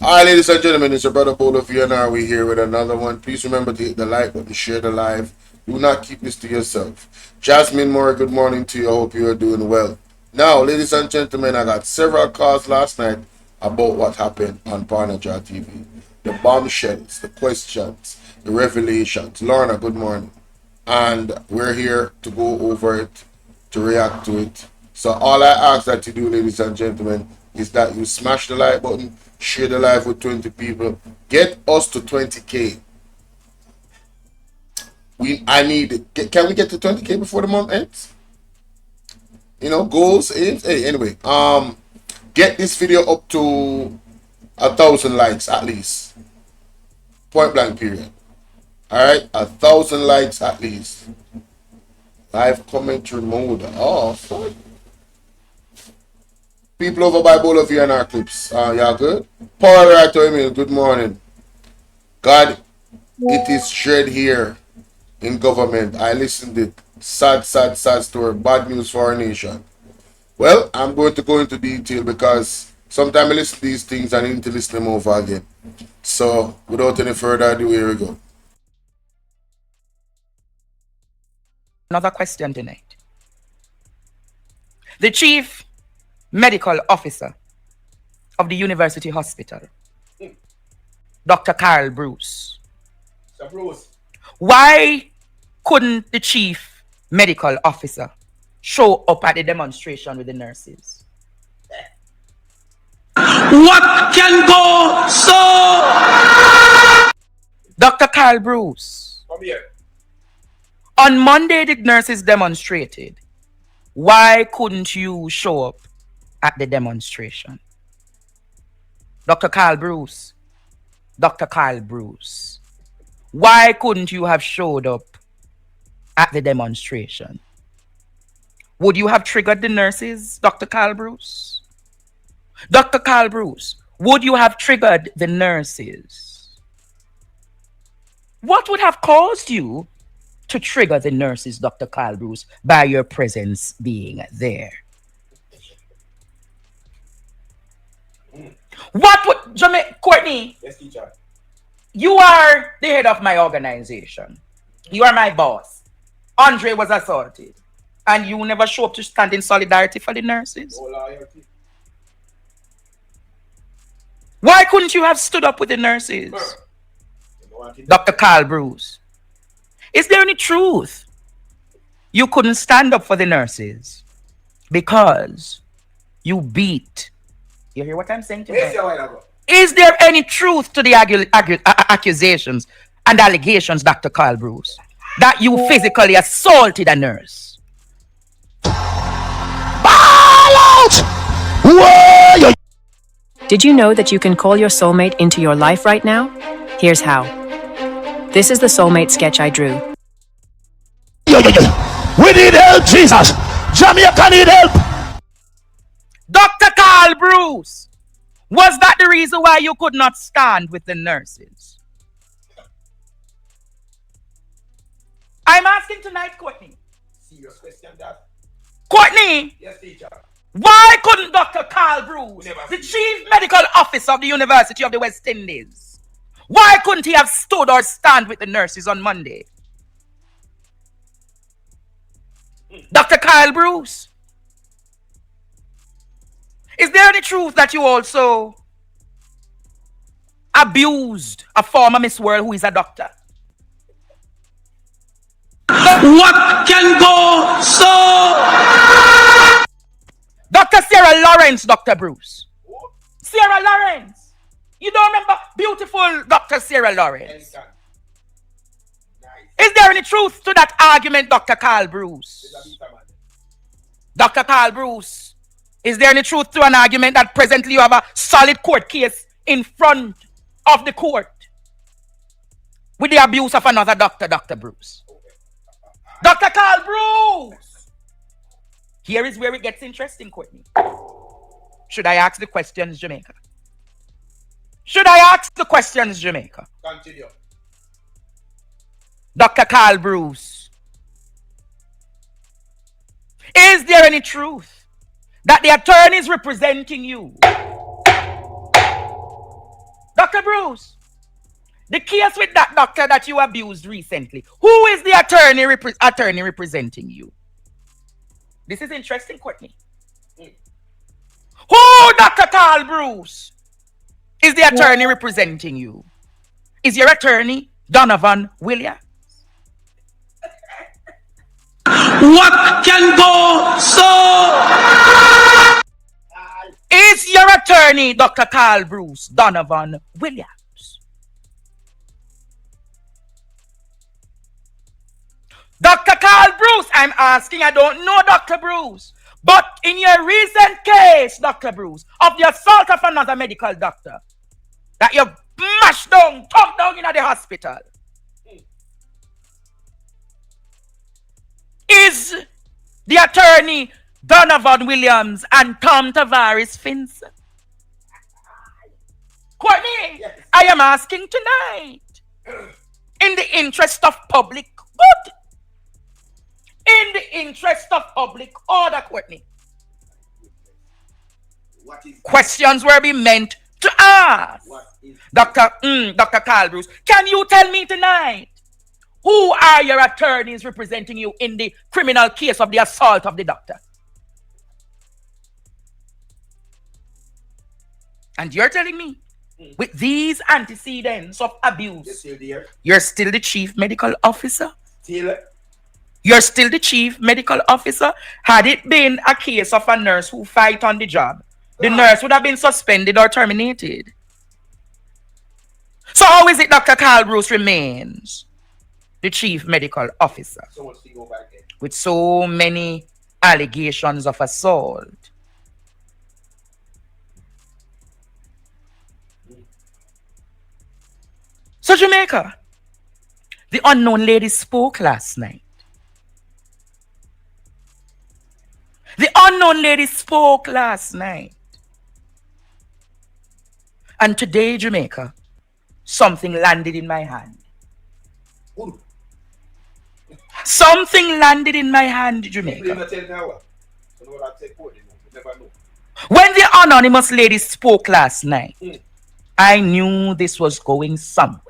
Alright, ladies and gentlemen, it's your brother Bolo BVR. We're here with another one. Please remember to hit the like button, share the live. Do not keep this to yourself. Jasmine Moore, good morning to you. I hope you are doing well. Now, ladies and gentlemen, I got several calls last night about what happened on Parnaja TV. The bombshells, the questions, the revelations. Lorna, good morning. And we're here to go over it, to react to it. So all I ask that you do, ladies and gentlemen, is that you smash the like button, share the live with 20 people, get us to 20K. I need it. Can we get to 20K before the month ends? You know, goals, aims. Hey, anyway, get this video up to 1,000 likes at least. Point blank period. Alright, 1,000 likes at least. Live commentary mode off. People over by Bolo BVR clips. Y'all good? Paul right to me, good morning. God, it is dread here in government. I listened it. Sad, sad, sad story. Bad news for our nation. Well, I'm going to go into detail because sometimes I listen to these things and I need to listen them over again. So, without any further ado, here we go. Another question tonight. The chief medical officer of the University Hospital, Dr. Carl Bruce. Sir Bruce. Why couldn't the chief medical officer show up at the demonstration with the nurses? What can go so? Dr. Carl Bruce. Come here. On Monday, the nurses demonstrated. Why couldn't you show up at the demonstration? Dr. Carl Bruce. Dr. Carl Bruce. Why couldn't you have showed up at the demonstration? Would you have triggered the nurses, Dr. Carl Bruce? Dr. Carl Bruce, would you have triggered the nurses? What would have caused you to trigger the nurses, Dr. Carl Bruce, by your presence being there? What would, Courtney? Yes, teacher. You are the head of my organization. You are my boss. Andre was assaulted. And you never show up to stand in solidarity for the nurses. No loyalty. Why couldn't you have stood up with the nurses? Dr. Carl Bruce, is there any truth you couldn't stand up for the nurses because you beat? You hear what I'm saying to you? Is there any truth to the accusations and allegations, Dr. Carl Bruce, that you physically assaulted a nurse? Did you know that you can call your soulmate into your life right now? Here's how. This is the soulmate sketch I drew. We need help, Jesus. Jamaica need help. Dr. Carl Bruce, was that the reason why you could not stand with the nurses? I'm asking tonight, Courtney. Serious question, that. Courtney, Yes, teacher. why couldn't Dr. Carl Bruce, the chief medical officer of the University of the West Indies, why couldn't he have stood or stand with the nurses on Monday? Dr. Carl Bruce, is there any truth that you also abused a former Miss World who is a doctor? What can go so? Dr. Sarah Lawrence, Dr. Bruce. Sarah Lawrence. You don't remember beautiful Dr. Sarah Lawrence? Is there any truth to that argument, Dr. Carl Bruce? Dr. Carl Bruce, is there any truth to an argument that presently you have a solid court case in front of the court with the abuse of another doctor, Dr. Bruce? Dr. Carl Bruce! Here is where it gets interesting, Courtney. Should I ask the questions, Jamaica? Should I ask the questions, Jamaica? Continue. Dr. Carl Bruce, is there any truth that the attorneys representing you Dr. Bruce, the case with that doctor that you abused recently, who is the attorney representing you? This is interesting, Courtney. Who, Dr. Carl Bruce, is the attorney representing you? Is your attorney Donovan Williams? What can go so? Is your attorney Dr. Carl Bruce Donovan Williams? Dr. Carl Bruce, I'm asking, I don't know Dr. Bruce. But in your recent case, Dr. Bruce, of the assault of another medical doctor, that you mashed down, tucked down in the hospital, is the attorney Donovan Williams and Tom Tavares Finson? Courtney, yes. I am asking tonight, in the interest of public good, in the interest of public order, Courtney, questions were being meant to ask. Dr. Carl Bruce, can you tell me tonight, who are your attorneys representing you in the criminal case of the assault of the doctor? And you're telling me, with these antecedents of abuse, you're still the chief medical officer? You're still the chief medical officer? Had it been a case of a nurse who fight on the job, the nurse would have been suspended or terminated. So how is it Dr. Carl Bruce remains the chief medical officer with so many allegations of assault? So Jamaica, the unknown lady spoke last night. The unknown lady spoke last night. And today, Jamaica, something landed in my hand. Something landed in my hand, Jamaica. When the anonymous lady spoke last night, I knew this was going somewhere.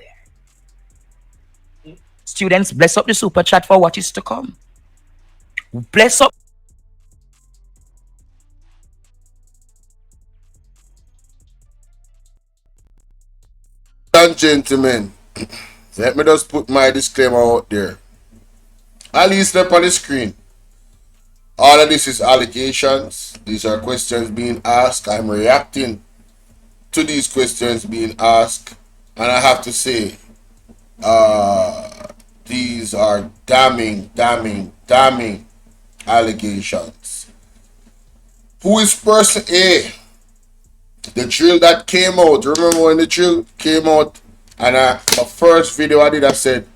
Students, bless up the super chat for what is to come. Bless up. And gentlemen, let me just put my disclaimer out there. At least up on the screen. All of this is allegations. These are questions being asked. I'm reacting to these questions being asked. And I have to say, these are damning allegations. Who is person A? The drill that came out. Remember when the drill came out? And the first video I did, I said,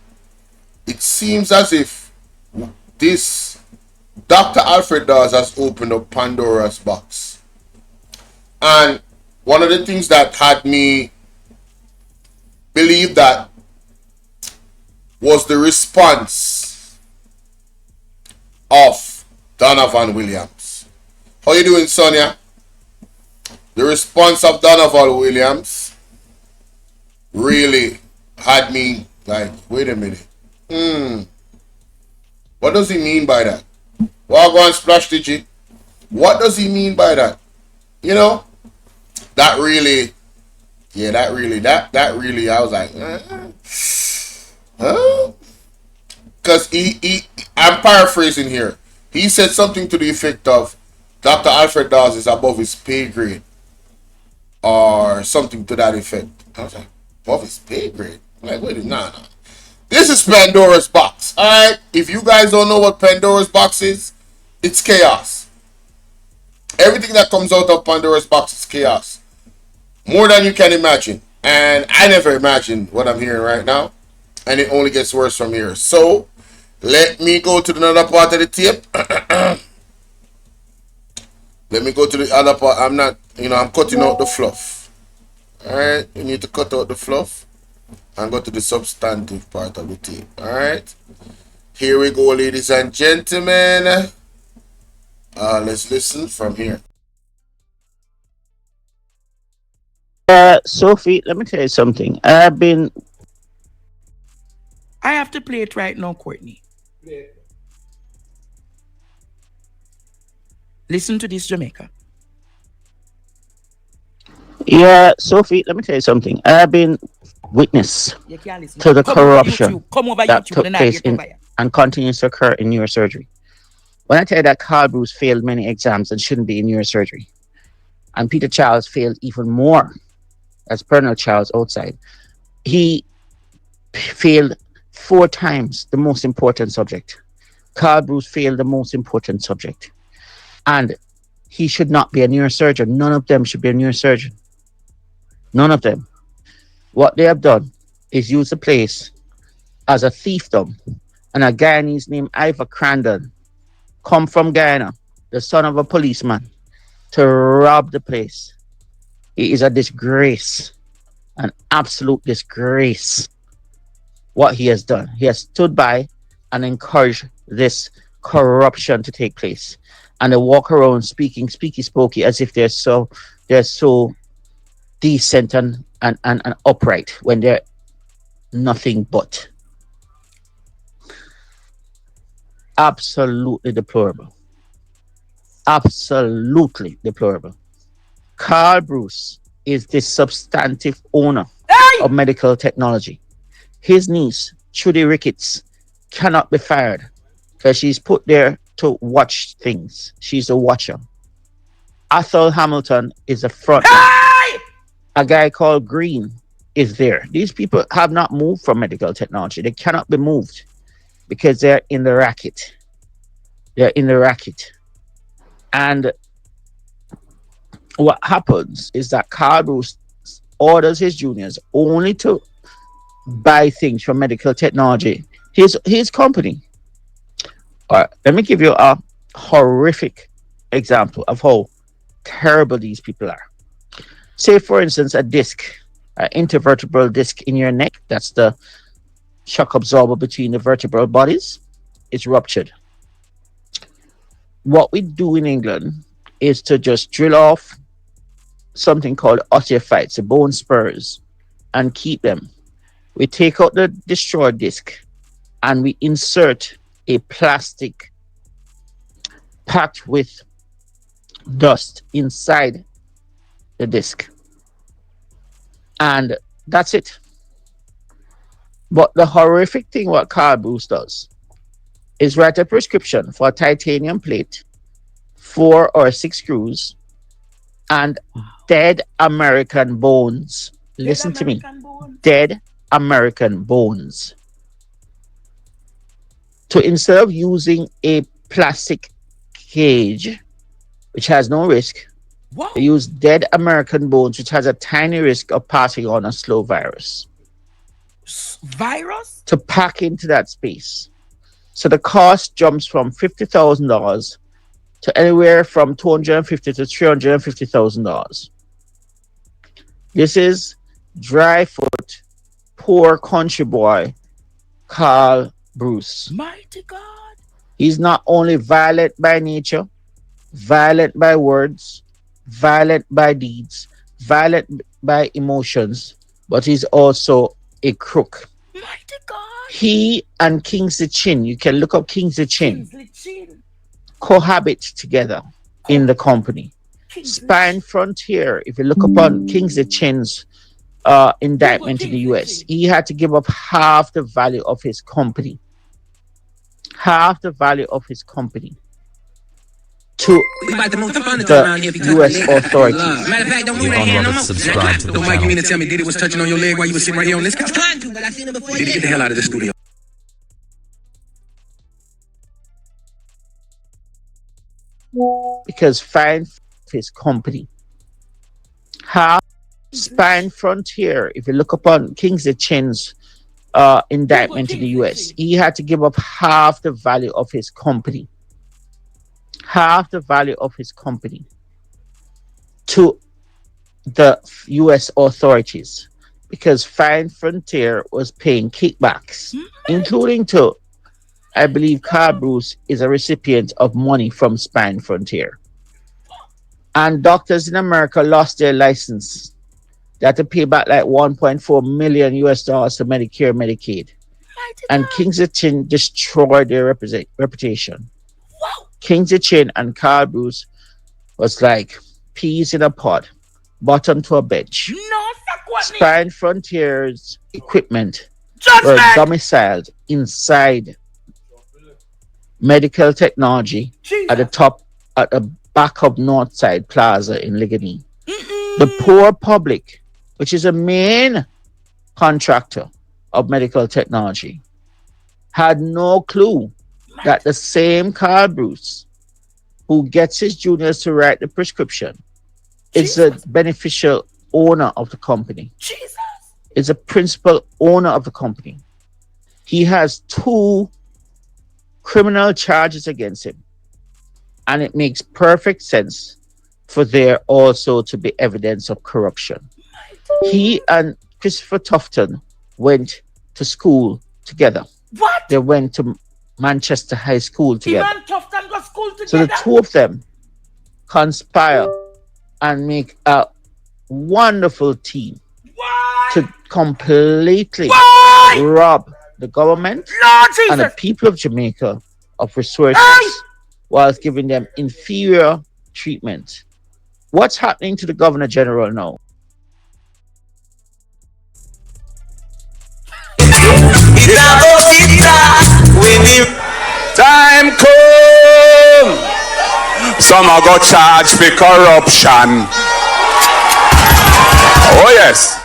it seems as if this Dr. Alfred Dawes has opened up Pandora's box. And one of the things that had me believe that was the response of Donovan Williams. How you doing, Sonia? The response of Donovan Williams really had me like, wait a minute. What does he mean by that? Well, go and splash Digi. What does he mean by that? You know, that really, I was like, because I'm paraphrasing here. He said something to the effect of Dr. Alfred Dawes is above his pay grade, or something to that effect. I was like, above his pay grade? I'm like, wait a minute, nah. This is Pandora's box. Alright? If you guys don't know what Pandora's box is, it's chaos. Everything that comes out of Pandora's box is chaos. More than you can imagine. And I never imagined what I'm hearing right now. And it only gets worse from here. So, let me go to another part of the tape. Let me go to the other part. I'm cutting out the fluff. Alright? You need to cut out the fluff and go to the substantive part of the tape. Alright? Here we go, ladies and gentlemen. Let's listen from here. Sophie, let me tell you something. I've been. I have to play it right now, Courtney. Play. Listen to this, Jamaica. Yeah, Sophie, let me tell you something. I've been witness You can't listen. to the Come over corruption YouTube. Come over that YouTube. took Then I place get in over here. and continues to occur in neurosurgery. When I tell you that Carl Bruce failed many exams and shouldn't be in neurosurgery, and Peter Charles failed even more as Bernard Charles outside, he failed 4 times the most important subject. Carl Bruce failed the most important subject. And he should not be a neurosurgeon. None of them should be a neurosurgeon. None of them. What they have done is use the place as a thiefdom. And a Guyanese named Ivor Crandon come from Guyana, the son of a policeman, to rob the place. It is a disgrace, an absolute disgrace what he has done. He has stood by and encouraged this corruption to take place. And they walk around speaking speaky spokey as if they're so decent and upright when they're nothing but absolutely deplorable. Absolutely deplorable. Carl Bruce is the substantive owner Hey! of medical technology. His niece, Trudy Ricketts, cannot be fired because she's put there to watch things. She's a watcher. Athol Hamilton is a frontman. Hey! A guy called Green is there. These people have not moved from medical technology. They cannot be moved because they're in the racket. They're in the racket. And what happens is that Carl Bruce orders his juniors only to buy things from medical technology. His company. All right, let me give you a horrific example of how terrible these people are. Say, for instance, a disc, an intervertebral disc in your neck. That's the shock absorber between the vertebral bodies. Is ruptured. What we do in England is to just drill off something called osteophytes, the bone spurs, and keep them. We take out the destroyed disc and we insert a plastic packed with dust inside the disc. And that's it. But the horrific thing what Carl Bruce does is write a prescription for a titanium plate, 4 or 6 screws, and dead American bones. Listen to me. Dead American bones. So instead of using a plastic cage, which has no risk, Wow. they use dead American bones, which has a tiny risk of passing on a slow virus, Virus? to pack into that space. So the cost jumps from $50,000 to anywhere from $250,000 to $350,000. This is dry foot, poor country boy, Carl Bruce. Mighty God. He's not only violent by nature, violent by words, violent by deeds, violent by emotions, but he's also a crook. Mighty God. He and Kingsley Chin, you can look up Kingsley Chin, Kingsley Chin. cohabit together in the company. Spine Frontier, if you look upon Kingsley Chin's indictment in the US, he had to give up half the value of his company. Half the value of his company to the US authorities. Matter of fact, don't move that hand no more. Subscribe to the Don't Mike, you channel. mean to tell me Diddy was touching on your leg while you was sitting right here on this couch? Trying to, but I seen it before. Diddy, get the hell out of the studio. Because Fine his company. Half Spine Frontier, if you look upon Kingsley Chin's indictment in the US, he had to give up half the value of his company. Half the value of his company to the US authorities because Fine Frontier was paying kickbacks, including to, I believe, Carl Bruce is a recipient of money from Spine Frontier. And doctors in America lost their license. They had to pay back like 1.4 million US dollars to Medicare, Medicaid. Mighty And God. Kingsley Chin destroyed their reputation. Wow. Kingsley Chin and Carl Bruce was like peas in a pod, bottom to a bench. No, Sakwani. Spine Frontiers equipment were Judgment. domiciled inside medical technology at the Jesus. top, at the back of Northside Plaza in Ligony. Mm-mm. The poor public, which is a main contractor of medical technology, had no clue that the same Carl Bruce who gets his juniors to write the prescription is the Jesus. beneficial owner of the company, Jesus. is a principal owner of the company. He has 2 criminal charges against him, and it makes perfect sense for there also to be evidence of corruption. He and Christopher Tufton went to school together. What? They went to Manchester High School Him together. and Tufton go school So the together. 2 of them conspire and make a wonderful team Why? to completely Why? rob the government Lord and the Jesus. people of Jamaica of resources Hey. whilst giving them inferior treatment. What's happening to the Governor General now? Time come. Some are got charged for corruption. Oh yes.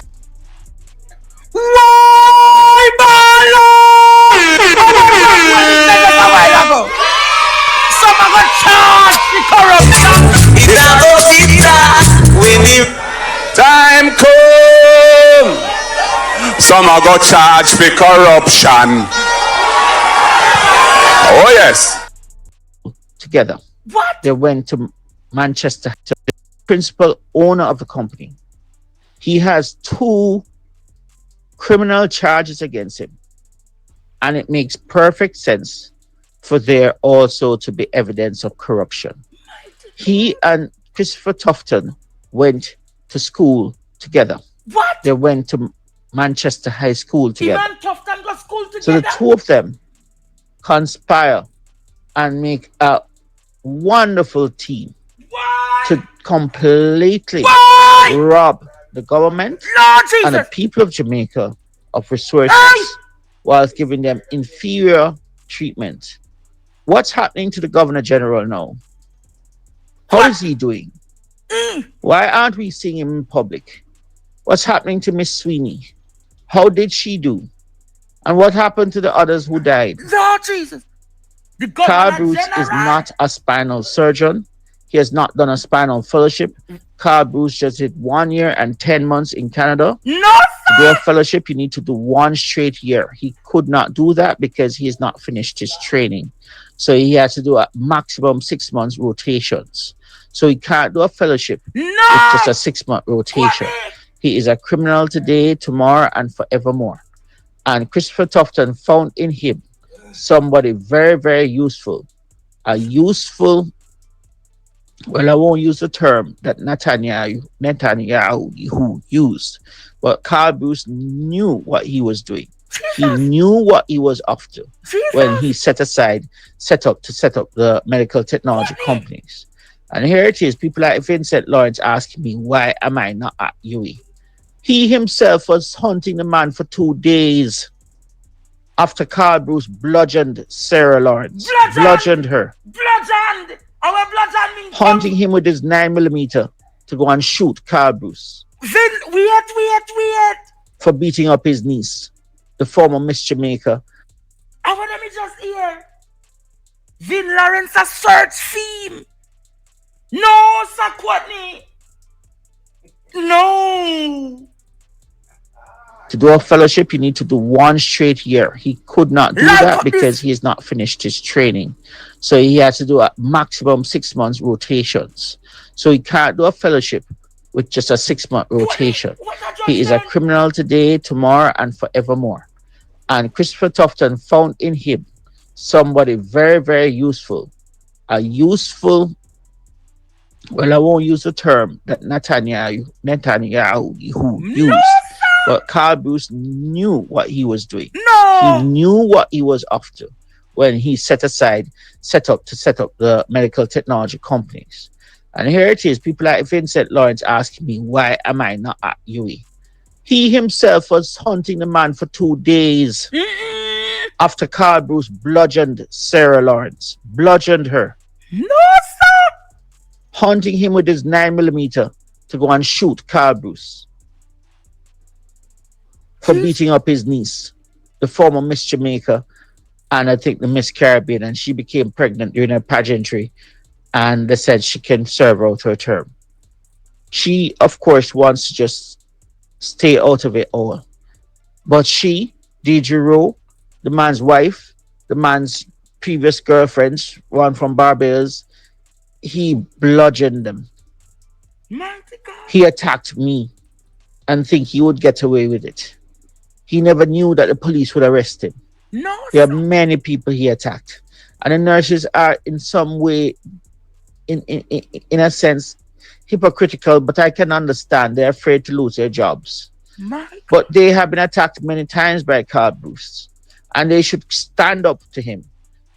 Why, Bolo? A while ago. Some of us charged the corruption. Time come. Some are got charged for corruption. Oh yes. Together. What? They went to Manchester, the principal owner of the company. He has 2 criminal charges against him, and it makes perfect sense for there also to be evidence of corruption. He and Christopher Tufton went to school together. What? They went to Manchester High School Him together. and Tufton go school together. So the 2 of them conspire and make a wonderful team Why? to completely Why? rob the government Lord and the Jesus. people of Jamaica of resources Hey. whilst giving them inferior treatment. What's happening to the Governor General now? How What? is he doing? Mm. Why aren't we seeing him in public? What's happening to Miss Sweeney? How did she do? And what happened to the others who died? Lord Jesus. The Carl governor Bruce general. is not a spinal surgeon. He has not done a spinal fellowship. Carl Bruce just did 1 year and 10 months in Canada. No, To do sir. a fellowship, you need to do 1 straight year. He could not do that because he has not finished his training. So he has to do a maximum 6 months rotations. So he can't do a fellowship with No. just a 6-month rotation. He is a criminal today, tomorrow, and forevermore. And Christopher Tufton found in him somebody very, very useful. A useful, well, I won't use the term that Netanyahu used, but Carl Bruce knew what he was doing. He Jesus. knew what he was after when Jesus. he set up the medical technology companies. And here it is, people like Vincent Lawrence asking me, why am I not at UE? He himself was hunting the man for 2 days after Carl Bruce bludgeoned Sarah Lawrence. Bludgeoned her. Bludgeoned. Our bludgeon means Hunting him with his 9mm to go and shoot Carl Bruce Wait. for beating up his niece, the former Miss Jamaica. I want me just hear. Vin Lawrence a search theme. No, Sakwani. No. To do a fellowship, you need to do 1 straight year. He could not do Like that this. because he has not finished his training. So he has to do a maximum 6 months rotations. So he can't do a fellowship with just a 6-month rotation. What a He is a judgment. criminal today, tomorrow, and forevermore. And Christopher Tufton found in him somebody very, very useful. A useful, Well, I won't use the term that Netanyahu who No, used, sir. but Carl Bruce knew what he was doing. He No. knew what he was up to when he set up the medical technology companies. And here it is, people like Vincent Lawrence asking me, why am I not at UE? He himself was hunting the man for 2 days Mm-mm. after Carl Bruce bludgeoned Sarah Lawrence, bludgeoned her, No, sir. hunting him with his 9mm to go and shoot Carl Bruce for Jeez. beating up his niece, the former Miss Jamaica, and I think the Miss Caribbean, and she became pregnant during her pageantry, and they said she can serve out her term. She, of course, wants to just stay out of it all. But she, Deidre Rowe, the man's wife, the man's previous girlfriends, one from Barbados, he bludgeoned them. Mighty God. He attacked me and think he would get away with it. He never knew that the police would arrest him. No, There are sir. many people he attacked. And the nurses are in some way, in a sense, hypocritical, but I can understand. They're afraid to lose their jobs. My God. But they have been attacked many times by Carl Bruce. And they should stand up to him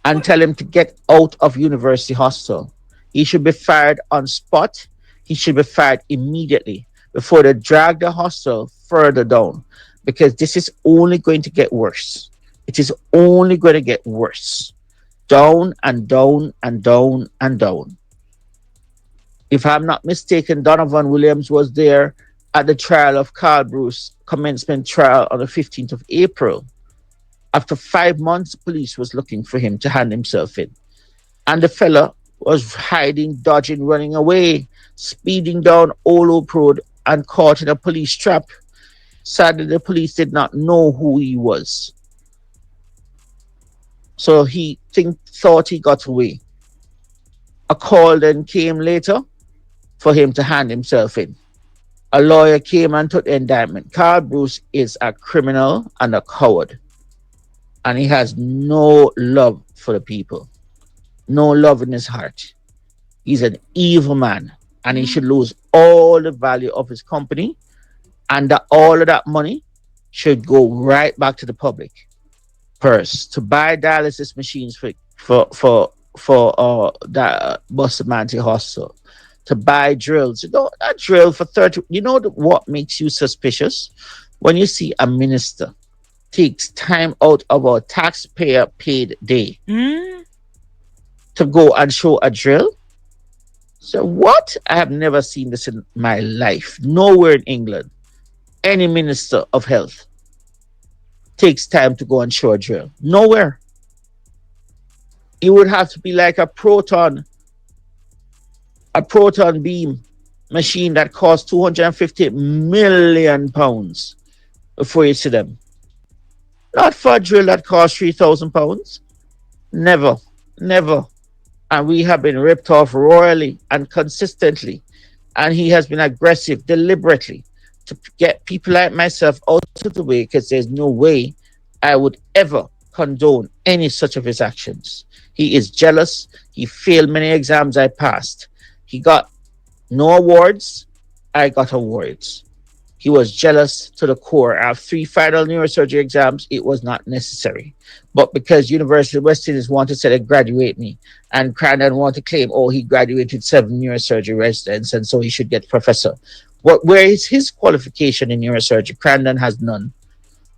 and tell him to get out of University Hospital. He should be fired on spot. He should be fired immediately before they drag the hostel further down, because this is only going to get worse. It is only going to get worse. Down and down and down and down. If I'm not mistaken, Donovan Williams was there at the trial of Carl Bruce, commencement trial on the 15th of April. After 5 months, police was looking for him to hand himself in. And the fella was hiding, dodging, running away, speeding down Old Oak Road and caught in a police trap. Sadly, the police did not know who he was. So thought he got away. A call then came later for him to hand himself in. A lawyer came and took the indictment. Carl Bruce is a criminal and a coward. And he has no love for the people, no love in his heart. He's an evil man, and he should lose all the value of his company, and that all of that money should go right back to the public purse to buy dialysis machines for that Bustamante Hospital, to buy drills. You know, that drill for 30. You know what makes you suspicious? When you see a minister takes time out of our taxpayer paid day Mm. to go and show a drill. So what? I have never seen this in my life. Nowhere in England, any minister of health takes time to go and show a drill. Nowhere. It would have to be like a proton beam machine that costs 250 million pounds before you see them. Not for a drill that costs 3,000 pounds. Never, never. And we have been ripped off royally and consistently. And he has been aggressive deliberately to get people like myself out of the way, because there's no way I would ever condone any such of his actions. He is jealous. He failed many exams I passed. He got no awards. I got awards. He was jealous to the core. I have 3 final neurosurgery exams. It was not necessary. But because University of West Indies wanted to say they graduate me, and Crandon wanted to claim, oh, he graduated 7 neurosurgery residents, and so he should get professor. Where is his qualification in neurosurgery? Crandon has none.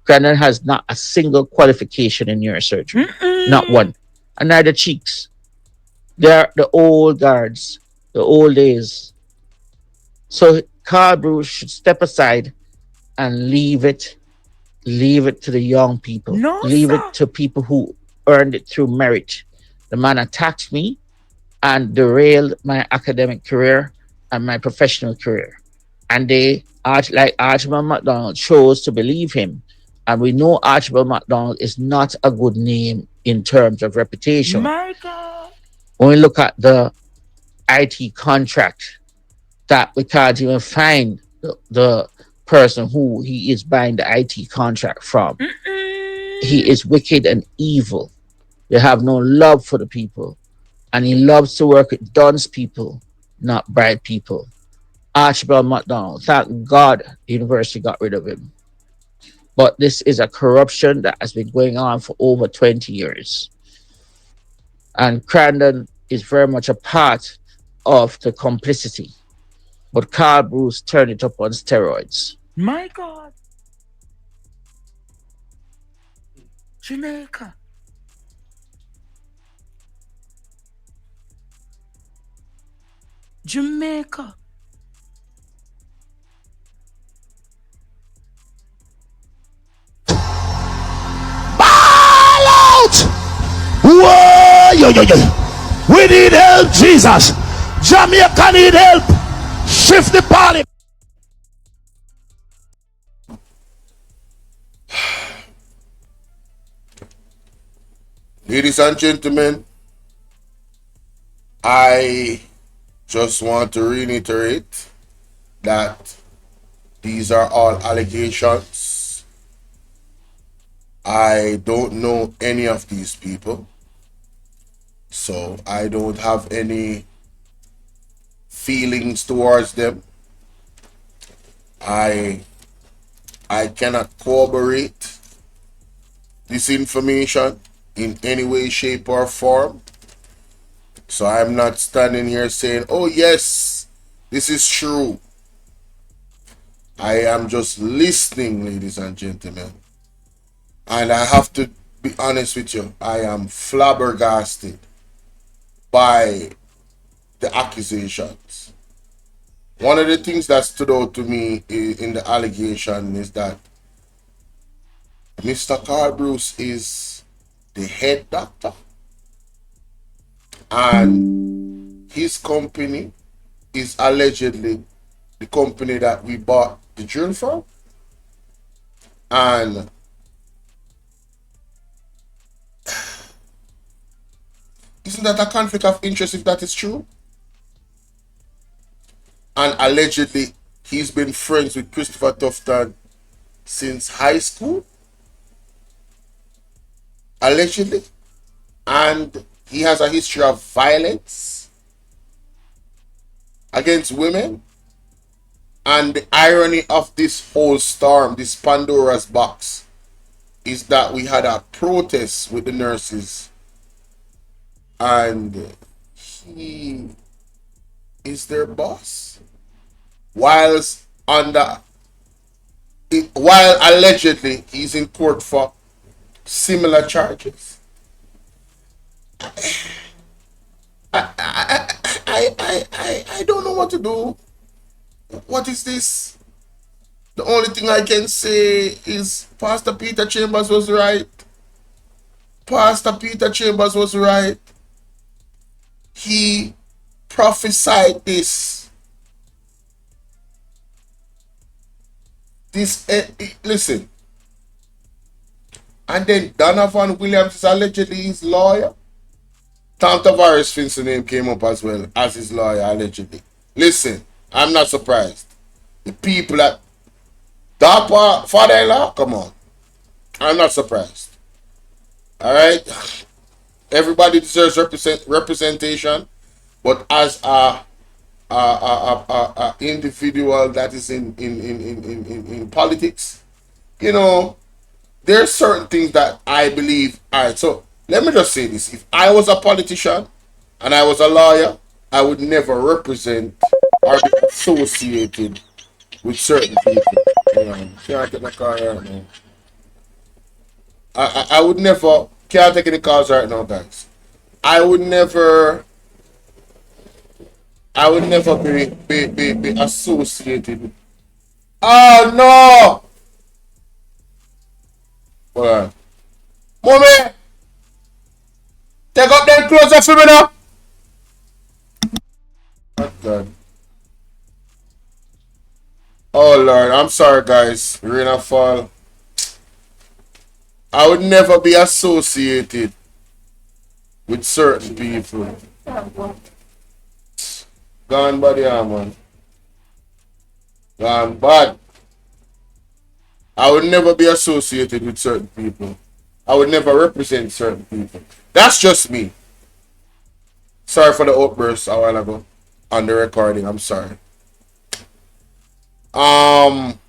Crandon has not a single qualification in neurosurgery. Not one. And neither Cheeks. They're the old guards, the old days. So Carl Bruce should step aside and leave it to the young people. No, leave sir. it to people who earned it through merit. The man attacked me and derailed my academic career and my professional career. And they, like Archibald MacDonald, chose to believe him. And we know Archibald MacDonald is not a good name in terms of reputation. My God. When we look at the IT contract, that we can't even find the person who he is buying the IT contract from. He is wicked and evil. They have no love for the people. And he loves to work with Don's people, not bright people. Archibald MacDonald, thank God the university got rid of him. But this is a corruption that has been going on for over 20 years. And Crandon is very much a part of the complicity. But Carl Bruce turned it up on steroids. My God. Jamaica. Jamaica. Ball out! Whoa! Yo, yo, yo. We need help, Jesus. Jamaica need help. Shift the party. Ladies and gentlemen, I just want to reiterate that these are all allegations. I don't know any of these people, so I don't have any feelings towards them. I cannot corroborate this information in any way, shape, or form. So I'm not standing here saying, oh yes, this is true. I am just listening, ladies and gentlemen. And I have to be honest with you, I am flabbergasted by the accusations. One of the things that stood out to me in the allegation is that Mr. Carl Bruce is the head doctor, and his company is allegedly the company that we bought the drill from. And isn't that a conflict of interest if that is true? And allegedly, he's been friends with Christopher Tufton since high school. Allegedly. And he has a history of violence against women. And the irony of this whole storm, this Pandora's box, is that we had a protest with the nurses. And he is their boss. While allegedly he's in court for similar charges. I don't know what to do. What is this? The only thing I can say is Pastor Peter Chambers was right. Pastor Peter Chambers was right. He prophesied this. Listen. And then Donovan Williams is allegedly his lawyer. Tom Tavares Finson name came up as well as his lawyer, allegedly. Listen, I'm not surprised. The people that father-in-law, come on. I'm not surprised. Alright? Everybody deserves representation, but as a individual that is in politics, you know, there's certain things that I believe. Alright, so let me just say this. If I was a politician and I was a lawyer, I would never represent or be associated with certain people. You know, can't take my car right now. I would never, can't take any cars right now, guys. I would never be associated with. Oh no! Alright. Mommy! Take up them clothes off for me now! Oh God. Oh Lord, I'm sorry guys. Rain or fall. I would never be associated with certain people. Gone body, man. Gone bad. I would never be associated with certain people. I would never represent certain people. That's just me. Sorry for the outburst a while ago. on the recording. I'm sorry. Um,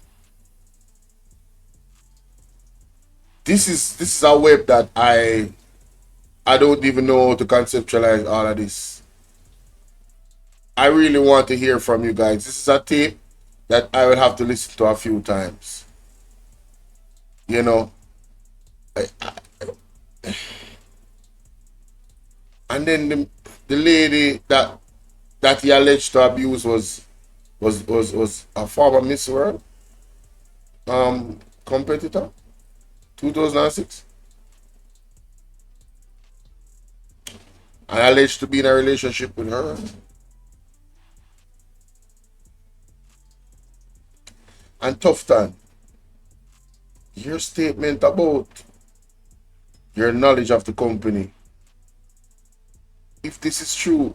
this is a web that I don't even know how to conceptualize all of this. I really want to hear from you guys. This is a tape that I will have to listen to a few times. You know, and then the lady that he alleged to abuse was a former Miss World competitor, 2006, and alleged to be in a relationship with her. And Tough Time, your statement about your knowledge of the company, if this is true,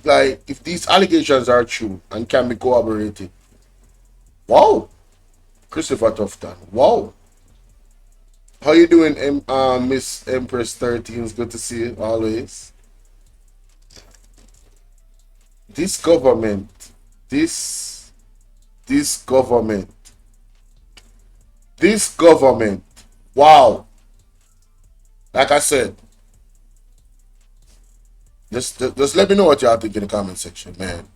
like if these allegations are true and can be corroborated, wow, Christopher Tufton, wow. How you doing, Miss Empress 13? It's good to see you always. This government, this government, wow. Like I said, just let me know what y'all think in the comment section, man.